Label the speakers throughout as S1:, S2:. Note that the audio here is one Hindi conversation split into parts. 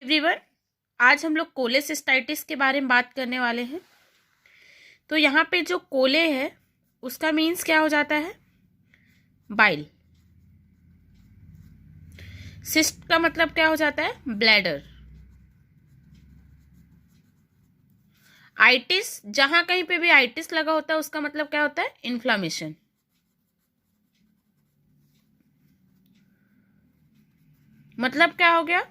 S1: एवरीवन, आज हम लोग कोलेसिस्टाइटिस के बारे में बात करने वाले हैं। तो यहाँ पे जो कोले है उसका मीन्स क्या हो जाता है? बाइल। सिस्ट का मतलब क्या हो जाता है? ब्लैडर। आइटिस, जहां कहीं पे भी आइटिस लगा होता है उसका मतलब क्या होता है? इन्फ्लामेशन। मतलब क्या हो गया?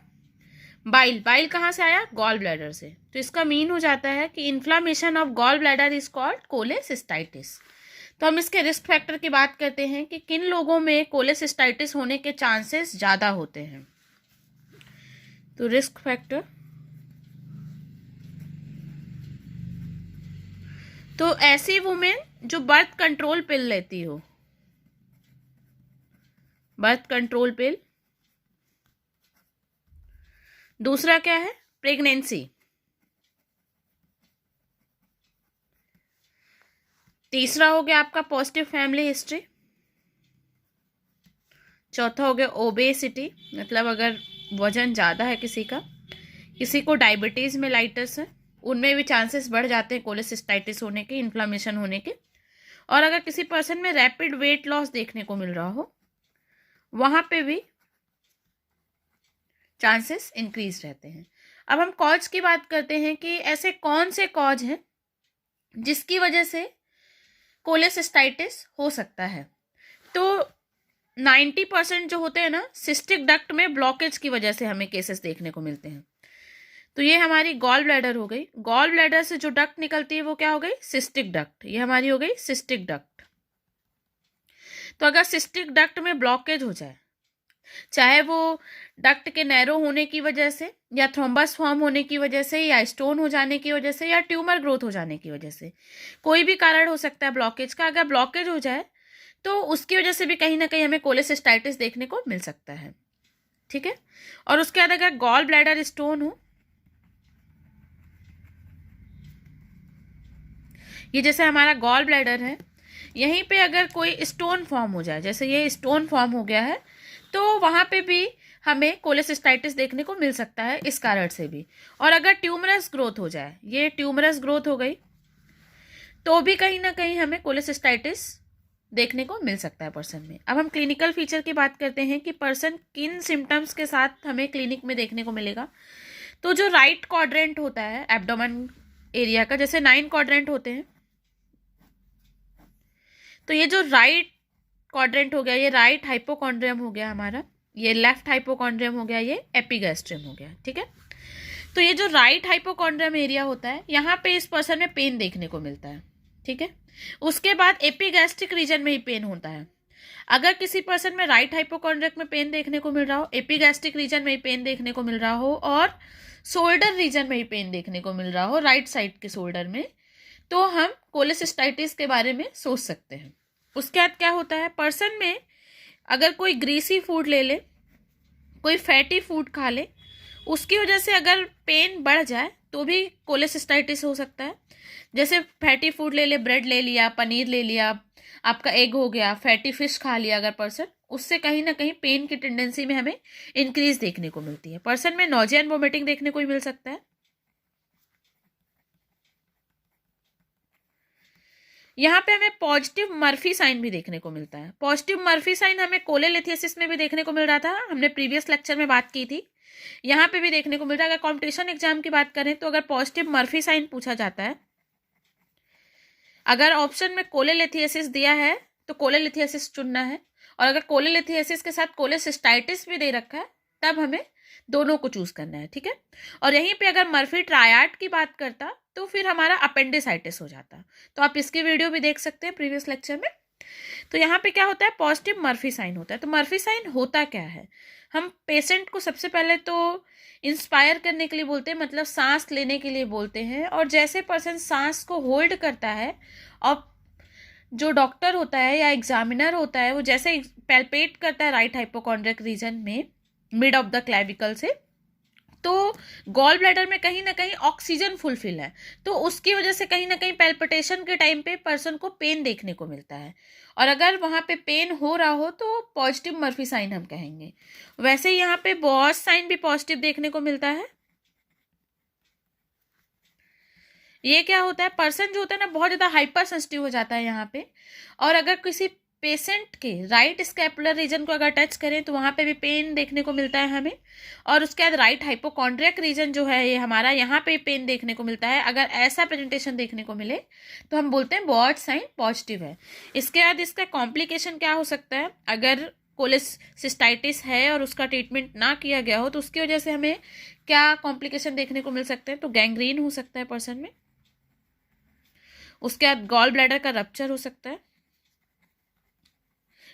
S1: बाइल। बाइल कहाँ से आया? गॉल ब्लैडर से। तो इसका मीन हो जाता है कि inflammation of gall bladder is called cholecystitis. तो हम इसके रिस्क फैक्टर की बात करते हैं कि किन लोगों में कोलेसिस्टाइटिस होने के चांसेस ज़्यादा होते हैं। तो रिस्क फैक्टर, तो ऐसी वुमेन जो बर्थ कंट्रोल पिल लेती हो, बर्थ कंट्रोल पिल। दूसरा क्या है? प्रेगनेंसी। तीसरा हो गया आपका पॉजिटिव फैमिली हिस्ट्री। चौथा हो गया ओबेसिटी, मतलब अगर वजन ज़्यादा है किसी का, किसी को डायबिटीज़ में लाइटस है, उनमें भी चांसेस बढ़ जाते हैं कोलेसिस्टाइटिस होने के, इन्फ्लामेशन होने के। और अगर किसी पर्सन में रैपिड वेट लॉस देखने को मिल रहा हो, वहाँ पे भी चांसेस इंक्रीज रहते हैं। अब हम कॉज की बात करते हैं कि ऐसे कौन से कॉज हैं जिसकी वजह से कोलेसिस्टाइटिस हो सकता है। तो 90% जो होते हैं ना, सिस्टिक डक्ट में ब्लॉकेज की वजह से हमें केसेस देखने को मिलते हैं। तो ये हमारी गॉल ब्लैडर हो गई। गॉल ब्लैडर से जो डक्ट निकलती है वो क्या हो गई? Cystic duct. ये हमारी हो गई सिस्टिक डक्ट। तो अगर सिस्टिक डक्ट में ब्लॉकेज हो जाए, चाहे वो डक्ट के नैरो होने की वजह से, या थ्रोम्बस फॉर्म होने की वजह से, या स्टोन हो जाने की वजह से, या ट्यूमर ग्रोथ हो जाने की वजह से, कोई भी कारण हो सकता है ब्लॉकेज का। अगर ब्लॉकेज हो जाए तो उसकी वजह से भी कहीं ना कहीं हमें कोलेसिस्टाइटिस देखने को मिल सकता है। ठीक है। और उसके बाद अगर गॉल ब्लैडर स्टोन हो, ये जैसे हमारा गॉल ब्लैडर है, यहीं पे अगर कोई स्टोन फॉर्म हो जाए, जैसे ये स्टोन फॉर्म हो गया है, तो वहाँ पे भी हमें कोलेसिस्टाइटिस देखने को मिल सकता है इस कारण से भी। और अगर ट्यूमरस ग्रोथ हो जाए, ये ट्यूमरस ग्रोथ हो गई, तो भी कहीं ना कहीं हमें कोलेसिस्टाइटिस देखने को मिल सकता है पर्सन में। अब हम क्लिनिकल फीचर की बात करते हैं कि पर्सन किन सिम्टम्स के साथ हमें क्लिनिक में देखने को मिलेगा। तो जो राइट क्वाड्रेंट होता है एब्डोमेन एरिया का, जैसे 9 क्वाड्रेंट होते हैं, तो ये जो राइट क्वाड्रेंट हो गया, ये राइट हाइपोकॉन्ड्रियम हो गया हमारा, ये लेफ्ट हाइपोकॉन्ड्रियम हो गया, ये एपिगैस्ट्रियम हो गया। ठीक है। तो ये जो राइट हाइपोकॉन्ड्रियम एरिया होता है, यहाँ पे इस पर्सन में पेन देखने को मिलता है। ठीक है। उसके बाद एपिगैस्ट्रिक रीजन में ही पेन होता है। अगर किसी पर्सन में राइट हाइपोकॉन्ड्रियम में पेन देखने को मिल रहा हो, एपिगैस्ट्रिक रीजन में ही पेन देखने को मिल रहा हो, और शोल्डर रीजन में ही पेन देखने को मिल रहा हो, राइट साइड के शोल्डर में, तो हम कोलेसिस्टाइटिस के बारे में सोच सकते हैं। उसके बाद क्या होता है, पर्सन में अगर कोई ग्रीसी फूड ले ले, कोई फैटी फूड खा ले, उसकी वजह से अगर पेन बढ़ जाए तो भी कोलेसिस्टाइटिस हो सकता है। जैसे फैटी फूड ले ले, ब्रेड ले लिया, पनीर ले लिया, आपका एग हो गया, फैटी फिश खा लिया अगर पर्सन, उससे कहीं ना कहीं पेन की टेंडेंसी में हमें इंक्रीज देखने को मिलती है। पर्सन में नोजिया एंड वोमिटिंग देखने को ही मिल सकता है। यहाँ पे हमें पॉजिटिव मर्फी साइन भी देखने को मिलता है। पॉजिटिव मर्फी साइन हमें कोलेलिथियासिस में भी देखने को मिल रहा था, हमने प्रीवियस लेक्चर में बात की थी। यहाँ पे भी देखने को मिल रहा है। अगर कॉम्पिटिशन एग्जाम की बात करें तो अगर पॉजिटिव मर्फी साइन पूछा जाता है, अगर ऑप्शन में कोलेलिथियासिस दिया है तो कोलेलिथियासिस चुनना है, और अगर कोलेलिथियासिस के साथ कोलेसिस्टाइटिस भी दे रखा है तब हमें दोनों को चूज करना है। ठीक है। और यहीं पे अगर मर्फी ट्रायड की बात करता तो फिर हमारा अपेंडिसाइटिस हो जाता। तो आप इसकी वीडियो भी देख सकते हैं प्रीवियस लेक्चर में। तो यहाँ पे क्या होता है? पॉजिटिव मर्फी साइन होता है। तो मर्फी साइन होता क्या है? हम पेशेंट को सबसे पहले तो इंस्पायर करने के लिए बोलते हैं, मतलब सांस लेने के लिए बोलते हैं। और जैसे पर्सन सांस को होल्ड करता है, और जो डॉक्टर होता है या एग्जामिनर होता है वो जैसे पैल्पेट करता है राइट हाइपोकॉन्ड्रिक रीजन में, मिड ऑफ द क्लैविकल से, तो गॉल ब्लैडर में कहीं ना कहीं ऑक्सीजन फुलफिल है, तो उसकी वजह से कहीं ना कहीं पैल्पिटेशन के टाइम पे पर्सन को पेन देखने को मिलता है। और अगर वहाँ पे पेन हो रहा हो तो पॉजिटिव मर्फी साइन हम कहेंगे। वैसे यहाँ पे बॉस साइन भी पॉजिटिव देखने को मिलता है। ये क्या होता है, पर्सन जो होता है ना बहुत ज़्यादा हाइपर सेंसिटिव हो जाता है यहाँ पे, और अगर किसी पेशेंट के राइट स्कैपुलर रीजन को अगर टच करें तो वहाँ पे भी पेन देखने को मिलता है हमें। और उसके बाद राइट हाइपोकॉन्ड्रियक रीजन जो है ये हमारा, यहाँ पे पेन देखने को मिलता है। अगर ऐसा प्रेजेंटेशन देखने को मिले तो हम बोलते हैं बॉड साइन पॉजिटिव है। इसके बाद इसका कॉम्प्लिकेशन क्या हो सकता है, अगर कोलेसिस्टाइटिस है और उसका ट्रीटमेंट ना किया गया हो तो उसकी वजह से हमें क्या कॉम्प्लिकेशन देखने को मिल सकते हैं, तो गैंग्रीन हो सकता है पर्सन में। उसके बाद गॉल ब्लैडर का रप्चर हो सकता है।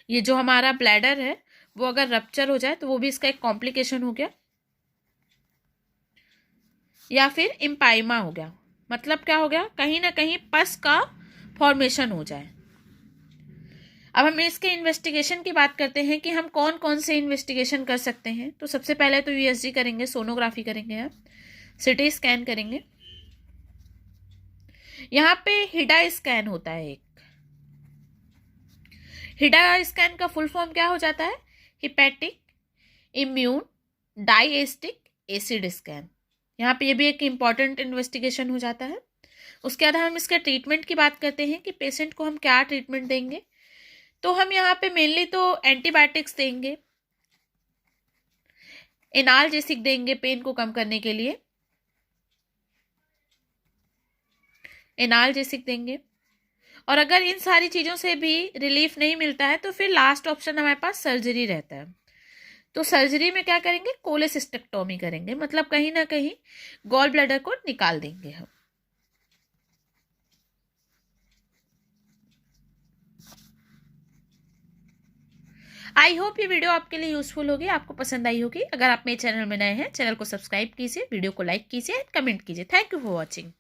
S1: ये जो हमारा ब्लैडर है वो अगर रप्चर हो जाए तो वो भी इसका एक कॉम्प्लिकेशन हो गया। या फिर इम्पाइमा हो गया, मतलब क्या हो गया, कहीं ना कहीं पस का फॉर्मेशन हो जाए। अब हम इसके इन्वेस्टिगेशन की बात करते हैं कि हम कौन कौन से इन्वेस्टिगेशन कर सकते हैं। तो सबसे पहले तो यूएसजी करेंगे, सोनोग्राफी करेंगे, आप सिटी स्कैन करेंगे। यहाँ पे हिडा स्कैन होता है एक। हिडा स्कैन का फुल फॉर्म क्या हो जाता है, हिपैटिक इम्यून डाइएस्टिक एसिड स्कैन। यहाँ पे ये भी एक इम्पॉर्टेंट इन्वेस्टिगेशन हो जाता है। उसके बाद हम इसके ट्रीटमेंट की बात करते हैं कि पेशेंट को हम क्या ट्रीटमेंट देंगे। तो हम यहाँ पे मेनली तो एंटीबायोटिक्स देंगे, एनाल्जेसिक देंगे पेन को कम करने के लिए, एनाल्जेसिक देंगे। और अगर इन सारी चीज़ों से भी रिलीफ नहीं मिलता है तो फिर लास्ट ऑप्शन हमारे पास सर्जरी रहता है। तो सर्जरी में क्या करेंगे, कोलेसिस्टेक्टोमी करेंगे, मतलब कहीं ना कहीं गॉल ब्लैडर को निकाल देंगे हम। आई होप ये वीडियो आपके लिए यूजफुल होगी, आपको पसंद आई होगी। अगर आप मेरे चैनल में नए हैं, चैनल को सब्सक्राइब कीजिए, वीडियो को लाइक कीजिए, कमेंट कीजिए। Thank you for watching.